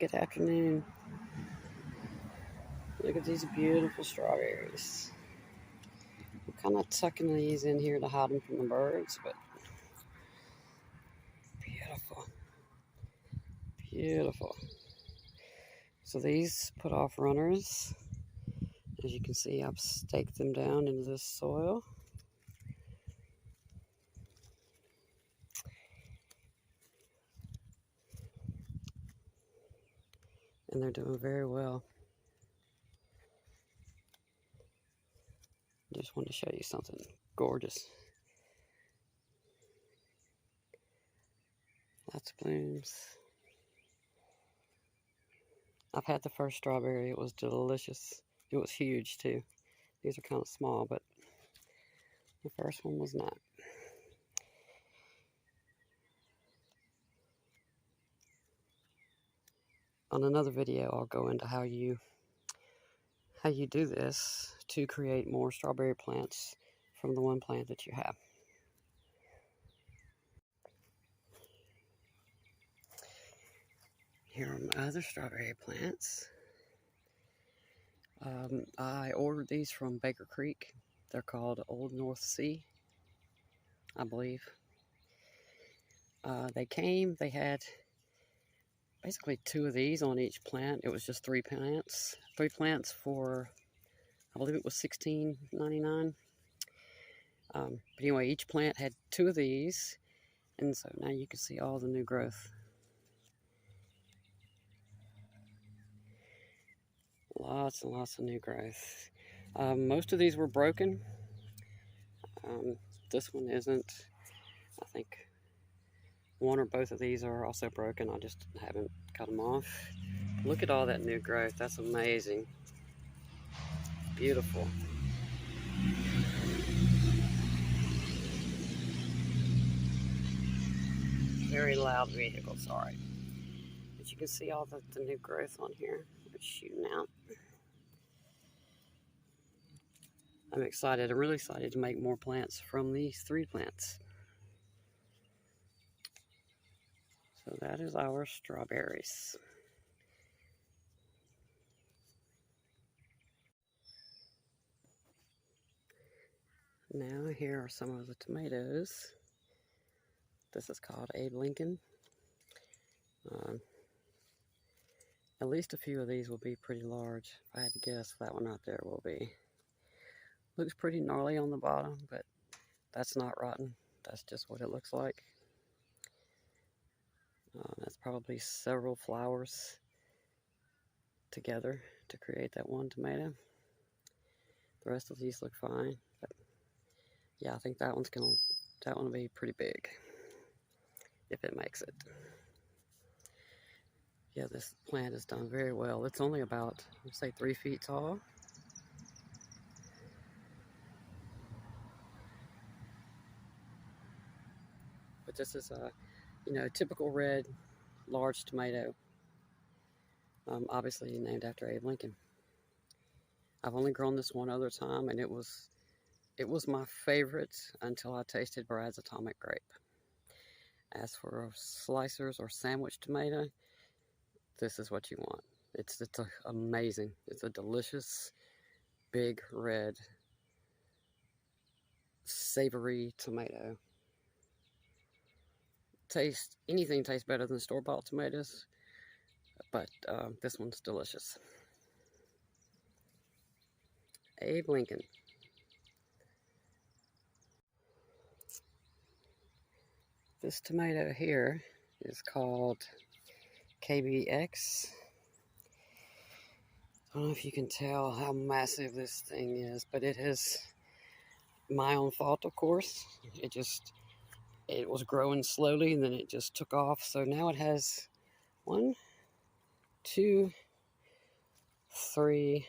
Good afternoon. Look at these beautiful strawberries. I'm kind of tucking these in here to hide them from the birds, but beautiful, beautiful. So these put off runners. As you can see, I've staked them down into this soil. And they're doing very well. Just wanted to show you something gorgeous. Lots of blooms. I've had the first strawberry. It was delicious. It was huge too. These are kind of small, but the first one was not. On another video, I'll go into how you do this to create more strawberry plants from the one plant that you have. Here are my other strawberry plants. I ordered these from Baker Creek. They're called Old North Sea, I believe. They had basically 2 of these on each plant. It was just 3 plants. 3 plants for, I believe it was $16.99. But anyway, each plant had 2 of these. And so now you can see all the new growth. Lots and lots of new growth. Most of these were broken. This one isn't. I think one or both of these are also broken. I just haven't cut them off. Look at all that new growth. That's amazing. Beautiful. Very loud vehicle, sorry. But you can see all the new growth on here. It's shooting out. I'm excited. I'm really excited to make more plants from these 3 plants. So that is our strawberries. Now here are some of the tomatoes. This is called Abe Lincoln. At least a few of these will be pretty large. If I had to guess, that one right there will be. Looks pretty gnarly on the bottom, but that's not rotten. That's just what it looks like. That's probably several flowers together to create that one tomato. The rest of these look fine, but yeah, I think that one will be pretty big if it makes it. Yeah, this plant has done very well. It's only about, let's say, 3 feet tall. But this is a, typical red, large tomato. Obviously named after Abe Lincoln. I've only grown this one other time, and it was my favorite until I tasted Brad's Atomic Grape. As for slicers or sandwich tomato, this is what you want. It's amazing. It's a delicious, big, red, savory tomato. Anything tastes better than store-bought tomatoes, but this one's delicious. Abe Lincoln. This tomato here is called KBX. I don't know if you can tell how massive this thing is, but it is my own fault, of course. It was growing slowly, and then it just took off. So now it has 1, 2, 3,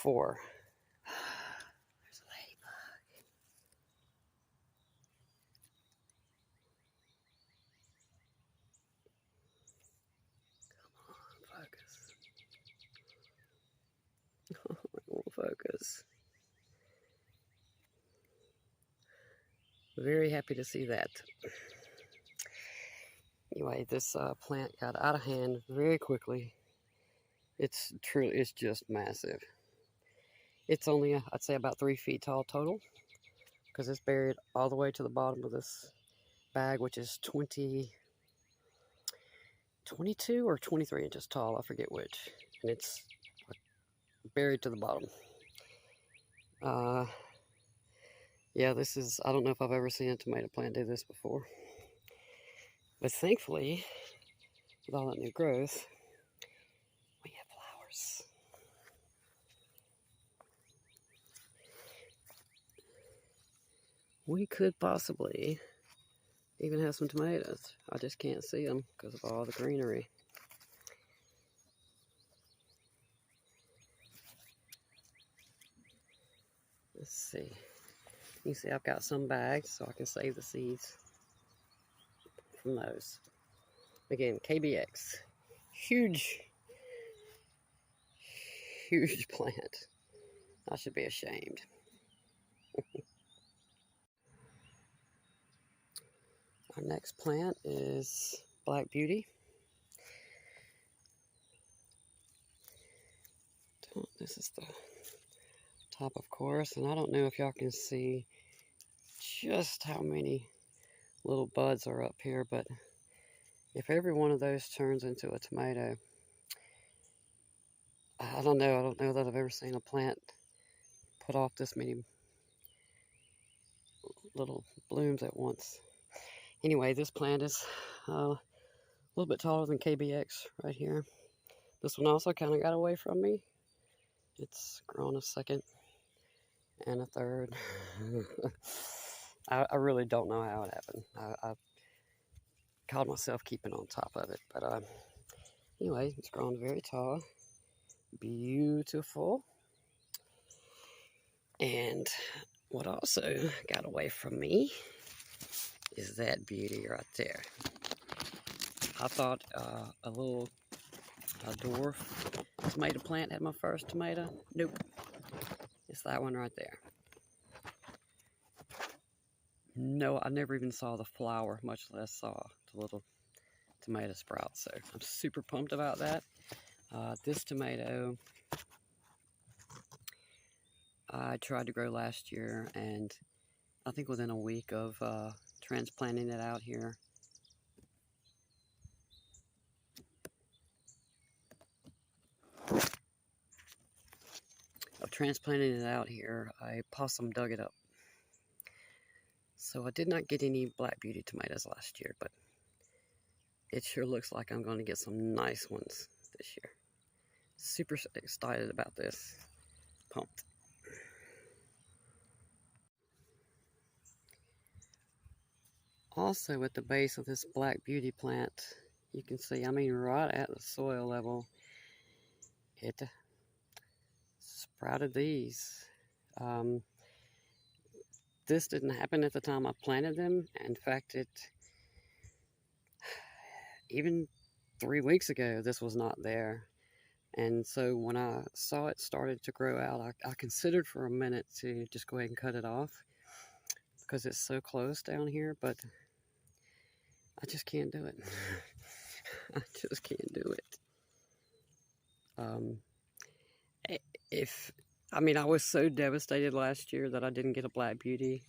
4. There's a ladybug. Come on, focus. It won't focus. Very happy to see that. Anyway, this plant got out of hand very quickly. It's just massive. It's only, I'd say, about 3 feet tall total, because it's buried all the way to the bottom of this bag, which is 22 or 23 inches tall. I forget which. And it's buried to the bottom. Yeah, this is, I don't know if I've ever seen a tomato plant do this before. But thankfully, with all that new growth, we have flowers. We could possibly even have some tomatoes. I just can't see them because of all the greenery. Let's see. You see I've got some bags so I can save the seeds from those. Again, KBX. Huge plant. I should be ashamed. Our next plant is Black Beauty. This is the top, of course, and I don't know if y'all can see just how many little buds are up here, but if every one of those turns into a tomato, I don't know that I've ever seen a plant put off this many little blooms at once. Anyway, this plant is a little bit taller than KBX right here. This one also kind of got away from me. It's grown a second and a third. I really don't know how it happened. I caught myself keeping on top of it. But anyway, it's grown very tall. Beautiful. And what also got away from me is that beauty right there. I thought a little dwarf tomato plant had my first tomato. Nope. It's that one right there. No, I never even saw the flower, much less saw the little tomato sprout. So I'm super pumped about that. This tomato I tried to grow last year, and I think within a week of transplanting it out here, a possum dug it up. So I did not get any Black Beauty tomatoes last year, but it sure looks like I'm going to get some nice ones this year. Super excited about this. Pumped. Also at the base of this Black Beauty plant, you can see, I mean, right at the soil level, it sprouted these. This didn't happen at the time I planted them. In fact, even 3 weeks ago, this was not there. And so when I saw it started to grow out, I considered for a minute to just go ahead and cut it off because it's so close down here, but I just can't do it. I just can't do it. I was so devastated last year that I didn't get a Black Beauty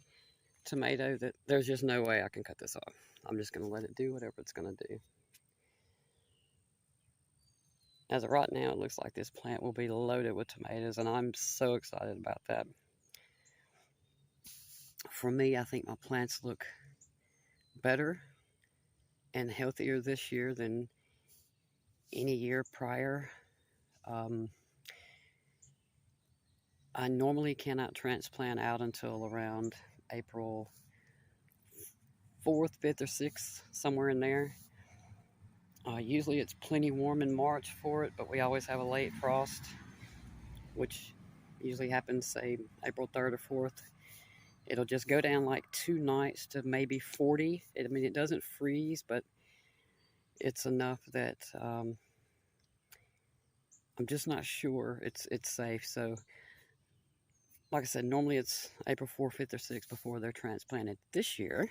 tomato that there's just no way I can cut this off. I'm just going to let it do whatever it's going to do. As of right now, it looks like this plant will be loaded with tomatoes, and I'm so excited about that. For me, I think my plants look better and healthier this year than any year prior. I normally cannot transplant out until around April 4th, 5th, or 6th, somewhere in there. Usually it's plenty warm in March for it, but we always have a late frost, which usually happens, say, April 3rd or 4th. It'll just go down like 2 nights to maybe 40. It doesn't freeze, but it's enough that I'm just not sure it's safe. So, like I said, normally it's April 4th, 5th, or 6th before they're transplanted. This year,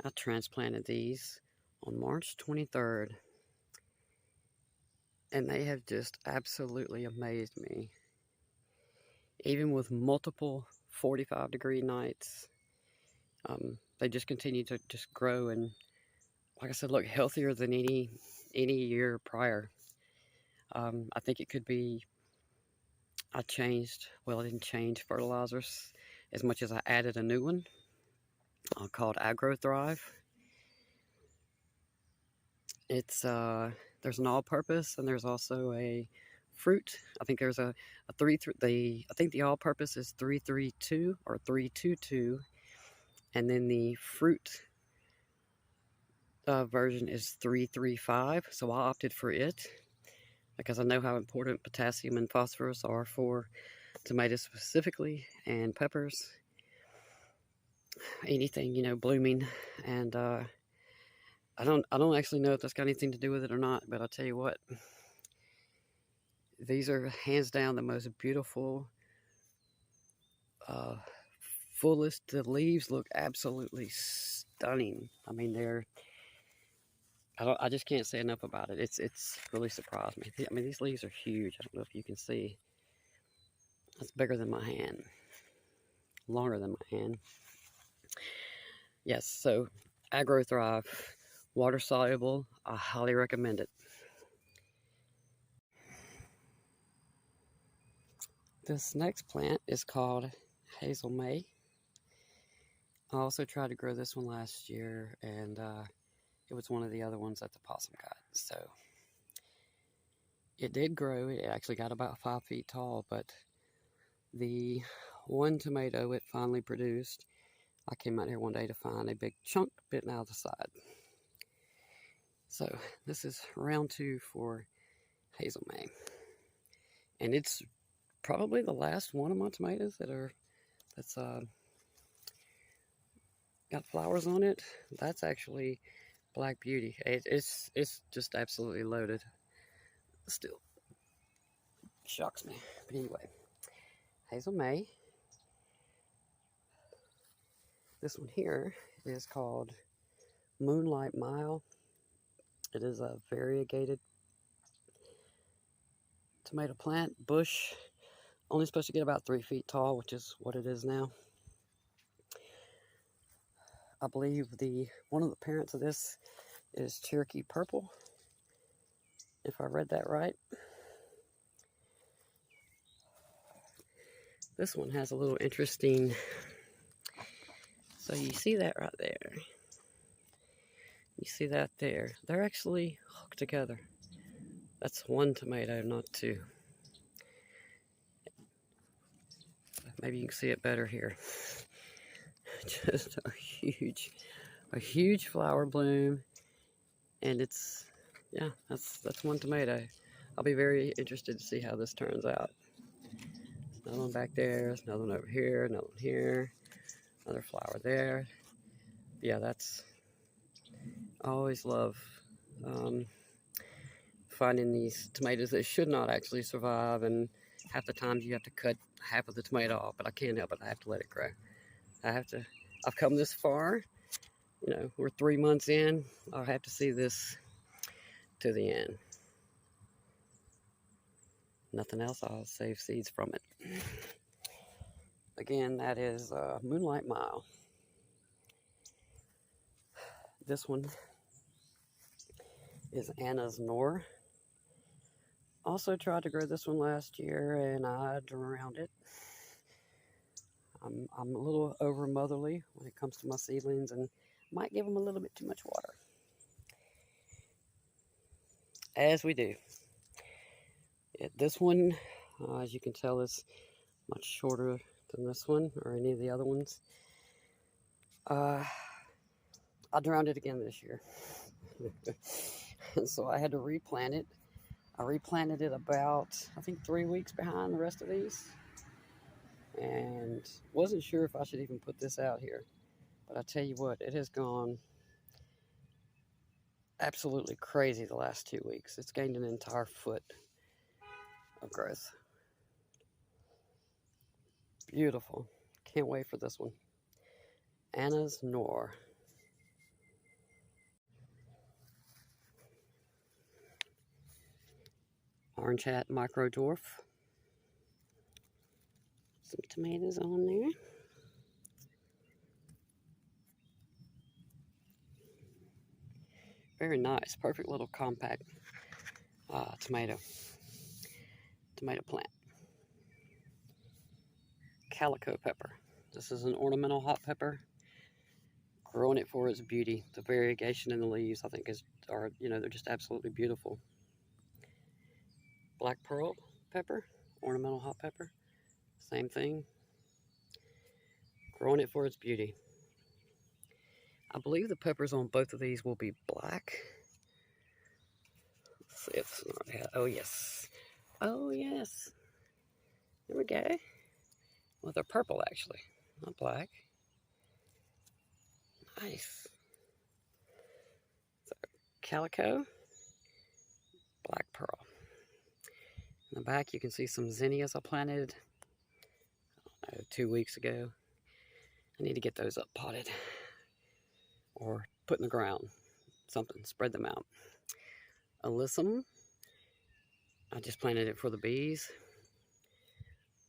I transplanted these on March 23rd, and they have just absolutely amazed me. Even with multiple 45-degree nights, they just continue to just grow and, like I said, look healthier than any year prior. I think it could be I didn't change fertilizers as much as I added a new one called AgroThrive. It's there's an all-purpose and there's also a fruit. I think there's a I think the all-purpose is 332 or 322, and then the fruit version is 335. So I opted for it because I know how important potassium and phosphorus are for tomatoes specifically, and peppers, anything, blooming. And I don't actually know if that's got anything to do with it or not, but I'll tell you what, these are hands down the most beautiful, fullest. The leaves look absolutely stunning. I mean, I just can't say enough about it. It's really surprised me. I mean, these leaves are huge. I don't know if you can see. It's bigger than my hand, longer than my hand. Yes, so AgroThrive, water soluble. I highly recommend it. This next plant is called Hazel May. I also tried to grow this one last year, and it was one of the other ones that the possum got. So it did grow. It actually got about 5 feet tall, but the one tomato it finally produced, I came out here one day to find a big chunk bitten out of the side. So this is round 2 for Hazel May. And it's probably the last one of my tomatoes that's got flowers on it. That's actually Black Beauty. It's just absolutely loaded. Still shocks me. But anyway, Hazel May. This one here is called Moonlight Mile. It is a variegated tomato plant, bush. Only supposed to get about 3 feet tall, which is what it is now. I believe one of the parents of this is Cherokee Purple, if I read that right. This one has a little interesting, so you see that right there. You see that there. They're actually hooked together. That's one tomato, not two. Maybe you can see it better here. Just a huge flower bloom, and it's, yeah, that's one tomato. I'll be very interested to see how this turns out. Another one back there, there's another one over here, another one here, another flower there. Yeah, I always love finding these tomatoes that should not actually survive, and half the times you have to cut half of the tomato off, but I can't help it. I have to let it grow. I've come this far, we're 3 months in. I'll have to see this to the end. Nothing else, I'll save seeds from it. Again, that is Moonlight Mile. This one is Anna's Noor. Also tried to grow this one last year, and I drowned it. I'm a little over motherly when it comes to my seedlings, and might give them a little bit too much water. As we do. This one, as you can tell, is much shorter than this one or any of the other ones. I drowned it again this year. So I had to replant it. I replanted it about, I think, 3 weeks behind the rest of these. And wasn't sure if I should even put this out here. But I tell you what, it has gone absolutely crazy the last 2 weeks. It's gained an entire foot of growth. Beautiful. Can't wait for this one. Anna's Noor. Orange Hat Micro Dwarf. Some tomatoes on there. Very nice, perfect little compact tomato plant. Calico pepper. This is an ornamental hot pepper. Growing it for its beauty. The variegation in the leaves, I think, they're just absolutely beautiful. Black pearl pepper, ornamental hot pepper. Same thing. Growing it for its beauty. I believe the peppers on both of these will be black. Let's see if it's not. Oh, yes. Oh, yes. There we go. Well, they're purple, actually, not black. Nice. So, calico, black pearl. In the back, you can see some zinnias I planted 2 weeks ago. I need to get those up potted or put in the ground. Something, spread them out. Alyssum, I just planted it for the bees.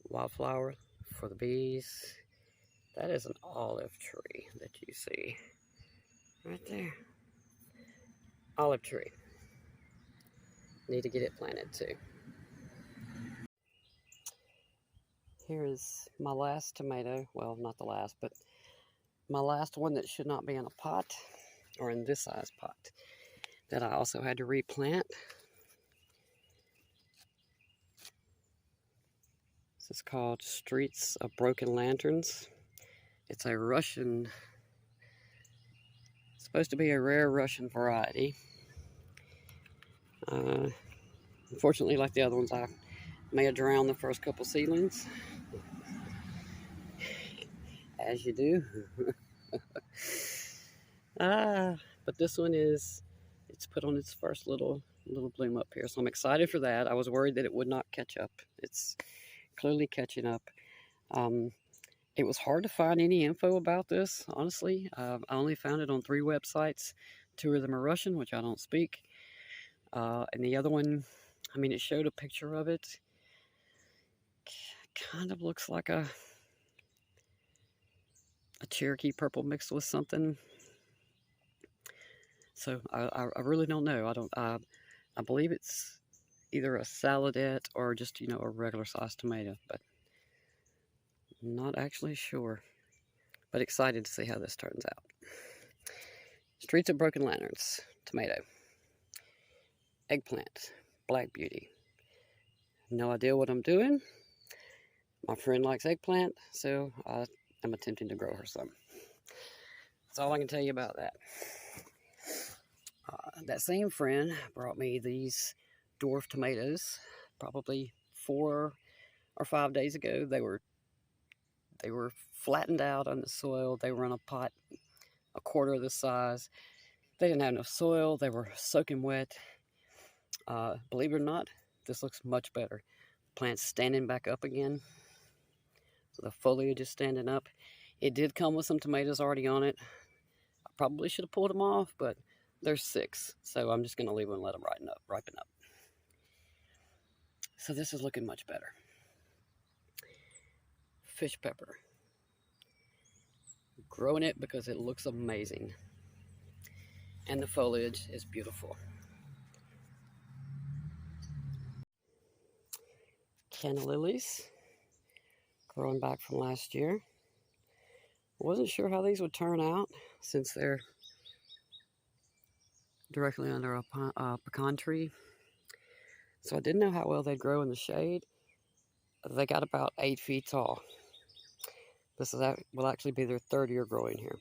Wildflower for the bees. That is an olive tree that you see right there. Olive tree. Need to get it planted too. Here is my last tomato. Well, not the last, but my last one that should not be in a pot or in this size pot that I also had to replant. This is called Streets of Broken Lanterns. It's a Russian, supposed to be a rare Russian variety. Unfortunately, like the other ones, I may have drowned the first couple seedlings, as you do. But this one it's put on its first little bloom up here, so I'm excited for that. I was worried that it would not catch up. It's clearly catching up. It was hard to find any info about this, honestly. I only found it on 3 websites. 2 of them are Russian, which I don't speak. And the other one, I mean, it showed a picture of it. Kind of looks like a Cherokee purple mixed with something. So I really don't know. I believe it's either a saladette or just, a regular sized tomato, but not actually sure. But excited to see how this turns out. Streets of Broken Lanterns, tomato. Eggplant, Black Beauty. No idea what I'm doing. My friend likes eggplant, so I'm attempting to grow her some. That's all I can tell you about that. That same friend brought me these dwarf tomatoes probably 4 or 5 days ago. They were flattened out on the soil. They were in a pot a quarter of the size. They didn't have enough soil. They were soaking wet. Believe it or not, this looks much better. Plant's standing back up again. So the foliage is standing up. It did come with some tomatoes already on it. I probably should have pulled them off, but there's 6. So I'm just going to leave them and let them ripen up. So this is looking much better. Fish pepper. Growing it because it looks amazing. And the foliage is beautiful. Canna lilies. Growing back from last year. Wasn't sure how these would turn out since they're directly under a pecan tree. So I didn't know how well they'd grow in the shade. They got about 8 feet tall. This will actually be their 3rd year growing here.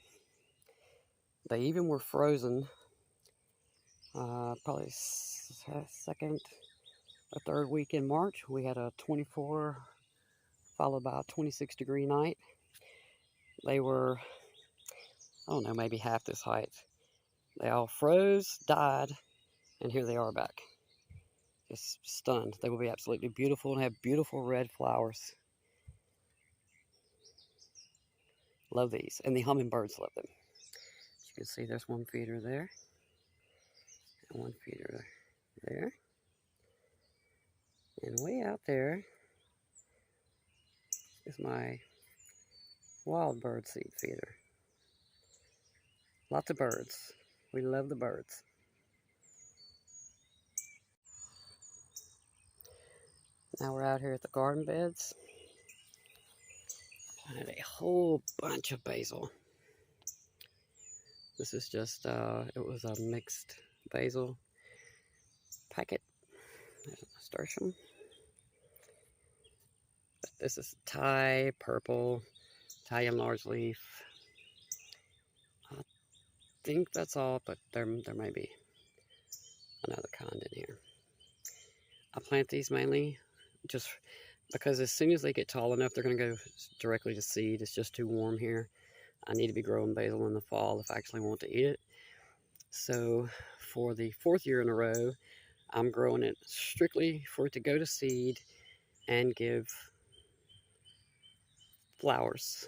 They even were frozen probably 2nd or 3rd week in March. We had a 24 followed by a 26-degree night. They were, I don't know, maybe half this height. They all froze, died, and here they are back. Just stunned. They will be absolutely beautiful and have beautiful red flowers. Love these. And the hummingbirds love them. As you can see, there's one feeder there. And one feeder there. And way out there is my wild bird seed feeder. Lots of birds. We love the birds. Now we're out here at the garden beds. Planted a whole bunch of basil. This is just, it was a mixed basil packet. There's a nasturtium. This is Thai purple, Italian large leaf. I think that's all, but there may be another kind in here. I plant these mainly just because as soon as they get tall enough, they're going to go directly to seed. It's just too warm here. I need to be growing basil in the fall if I actually want to eat it. So for the 4th year in a row, I'm growing it strictly for it to go to seed and give flowers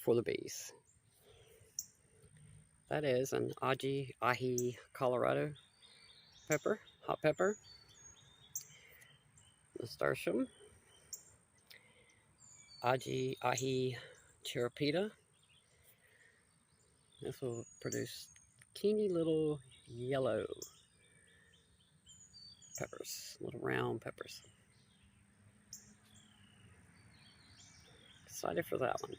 for the bees. That is an ahi Colorado pepper, hot pepper, nasturtium, ahi Cheripita. This will produce teeny little yellow peppers, little round peppers. Excited for that one.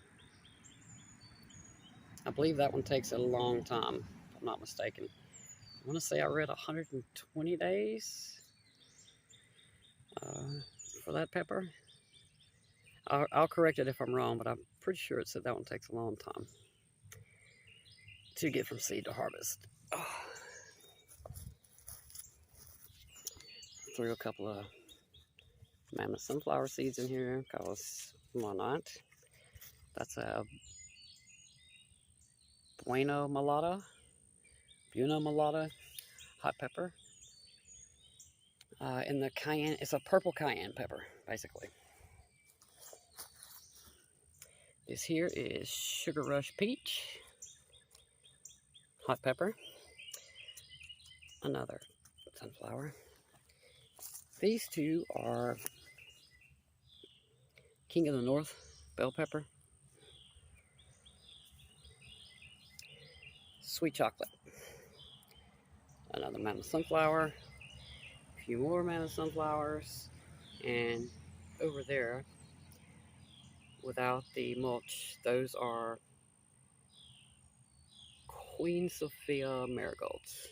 I believe that one takes a long time, if I'm not mistaken. I want to say I read 120 days for that pepper. I'll correct it if I'm wrong, but I'm pretty sure it said that one takes a long time to get from seed to harvest. Oh. Threw a couple of mammoth sunflower seeds in here because why not? That's a Buena Mulata hot pepper. And the cayenne, it's a purple cayenne pepper, basically. This here is Sugar Rush Peach, hot pepper. Another sunflower. These two are King of the North bell pepper. Sweet chocolate. Another mammoth sunflower. A few more mammoth sunflowers. And over there, without the mulch, those are Queen Sophia marigolds.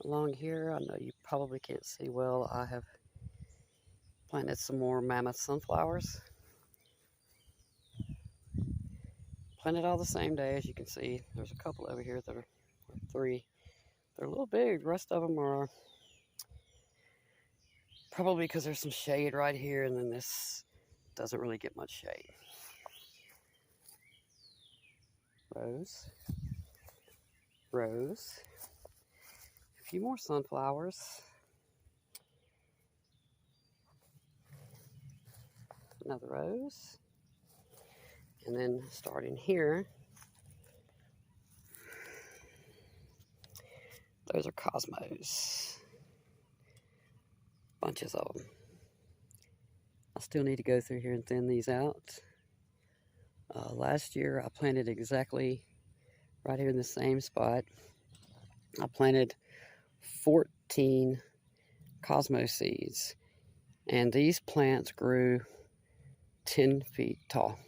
Along here, I know you probably can't see well, I have planted some more mammoth sunflowers. Planted all the same day, as you can see. There's a couple over here that are, or 3. They're a little big. The rest of them are probably because there's some shade right here, and then this doesn't really get much shade. Rose. Rose. A few more sunflowers. Another rose. And then starting here, those are cosmos. Bunches of them. I still need to go through here and thin these out. Last year I planted exactly right here in the same spot. I planted 14 cosmos seeds, and these plants grew 10 feet tall.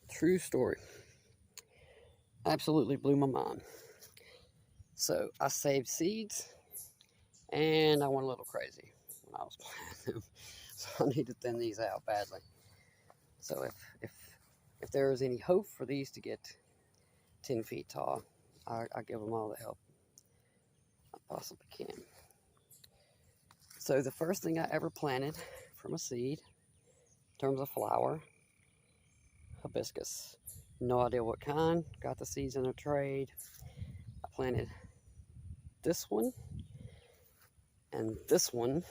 True story. Absolutely blew my mind. So I saved seeds, and I went a little crazy when I was planting them. So I need to thin these out badly. So if there is any hope for these to get 10 feet tall, I give them all the help I possibly can. So the first thing I ever planted from a seed, in terms of flower, hibiscus. No idea what kind. Got the seeds in a trade. I planted this one and this one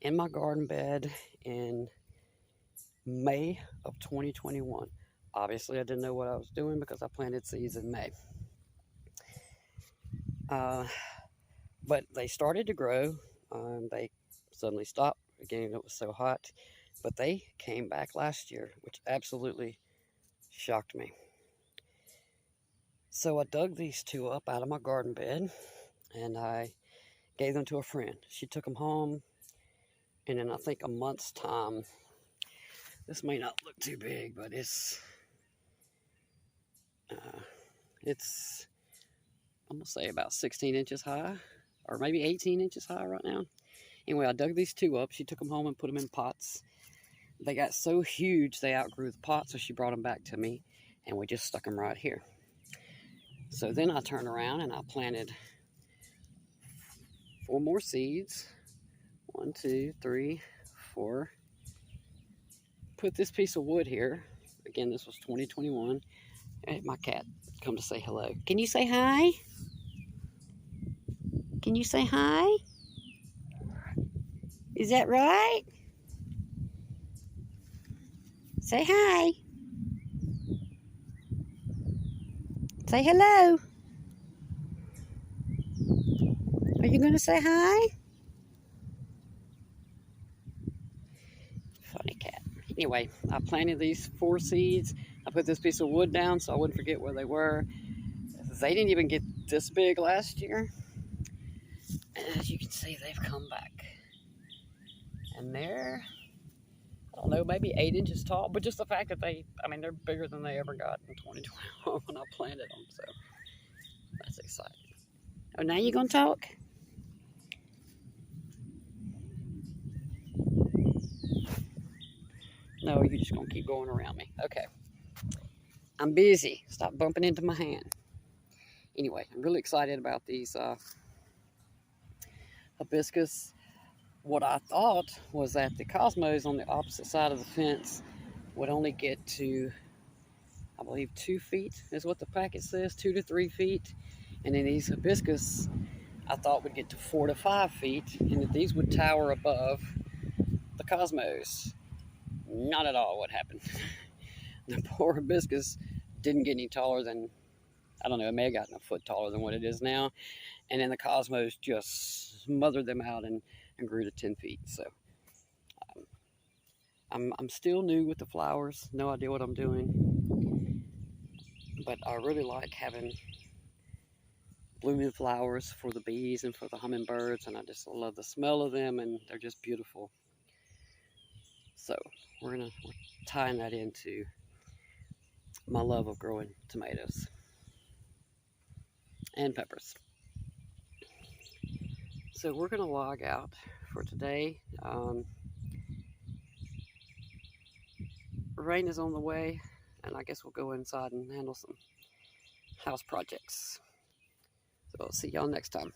in my garden bed in May of 2021. Obviously, I didn't know what I was doing because I planted seeds in May. But they started to grow. They suddenly stopped. Again, it was so hot. But they came back last year, which absolutely shocked me. So I dug these two up out of my garden bed and I gave them to a friend. She took them home, and in I think a month's time, this may not look too big, but it's I'm gonna say about 16 inches high, or maybe 18 inches high right now. Anyway, I dug these two up. She took them home and put them in pots. They got so huge they outgrew the pot, so she brought them back to me, and we just stuck them right here. So then I turned around and I planted 4 more seeds. 1, 2, 3, 4. Put this piece of wood here. Again, this was 2021. Hey, my cat come to say hello. Can you say hi? Can you say hi? Is that right? Say hi. Say hello. Are you going to say hi? Funny cat. Anyway, I planted these 4 seeds. I put this piece of wood down so I wouldn't forget where they were. They didn't even get this big last year. And as you can see, they've come back. And they're, I don't know, maybe 8 inches tall. But just the fact that they're bigger than they ever got in 2021 when I planted them. So that's exciting. Oh, now you're going to talk? No, you're just going to keep going around me. Okay. I'm busy. Stop bumping into my hand. Anyway, I'm really excited about these hibiscus. What I thought was that the cosmos on the opposite side of the fence would only get to, I believe, 2 feet is what the packet says, 2 to 3 feet. And then these hibiscus, I thought would get to 4 to 5 feet, and that these would tower above the cosmos. Not at all what happened. The poor hibiscus didn't get any taller than, I don't know, it may have gotten a foot taller than what it is now. And then the cosmos just smothered them out and grew to 10 feet. So I'm still new with the flowers, no idea what I'm doing. But I really like having blooming flowers for the bees and for the hummingbirds, and I just love the smell of them, and they're just beautiful. So we're tying that into my love of growing tomatoes and peppers. So we're gonna log out for today. Rain is on the way, and I guess we'll go inside and handle some house projects. So I'll see y'all next time.